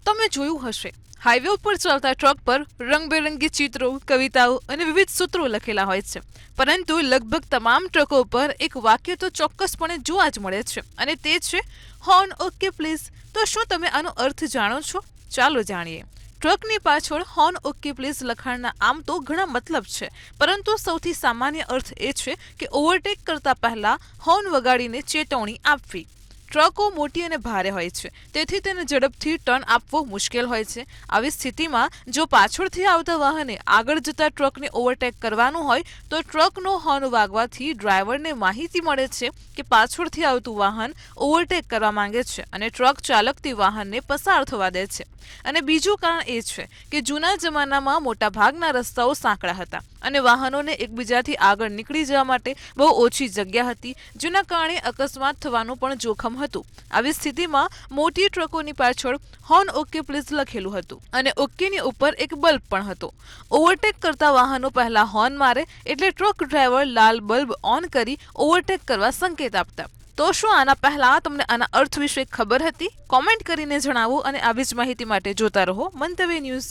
તમે જોયું હશે, હાઈવે ઉપર ચાલતા ટ્રક પર રંગબેરંગી ચિત્રો, કવિતાઓ અને વિવિધ સૂત્રો લખેલા હોય છે, પરંતુ લગભગ તમામ ટ્રકો પર એક વાક્ય તો ચોક્કસપણે જોવા જ મળે છે, અને તે છે હોર્ન ઓકે પ્લીઝ. તો શું તમે આનો અર્થ જાણો છો? ચાલો જાણીએ. ટ્રકની પાછળ હોર્ન ઓકે પ્લીઝ લખાણના આમ તો ઘણા મતલબ છે, પરંતુ સૌથી સામાન્ય અર્થ એ છે કે ઓવરટેક કરતા પહેલા હોર્ન વગાડીને ચેતવણી આપવી. ટ્રકો મોટી અને ભારે હોય છે, તેથી તેને ઝડપથી ટર્ન આપવો મુશ્કેલ હોય છે. આવી સ્થિતિમાં જો પાછળથી આવતા વાહને આગળ જતા ટ્રકને ઓવરટેક કરવાનું હોય તો ટ્રકનો હોર્ન વાગવાથી ડ્રાઈવરને માહિતી મળે છે કે પાછળથી આવતું વાહન ઓવરટેક કરવા માંગે છે અને ટ્રક ચાલક તે વાહનને પસાર થવા દે છે. અને બીજું કારણ એ છે કે જૂના જમાનામાં મોટાભાગના રસ્તાઓ સાંકડા હતા અને વાહનોને એકબીજાથી આગળ નીકળી જવા માટે બહુ ઓછી જગ્યા હતી, જેના કારણે અકસ્માત થવાનું પણ જોખમ હતું. આવી સ્થિતિમાં મોટી ટ્રકોની પાછળ હોર્ન ઓકે પ્લીઝ લખેલું હતું અને ઓકેની ઉપર એક બલ્બ પણ હતો. ઓવરટેક કરતા વાહનો પહેલા હોર્ન મારે એટલે truck driver Lal bulb on કરી ઓવરટેક કરવા સંકેત આપતા. તો શું આના પહેલા તમને આના અર્થ વિશે ખબર હતી? કોમેન્ટ કરીને જણાવો અને આવી જ માહિતી માટે જોતા રહો મંતવ્ય ન્યૂઝ.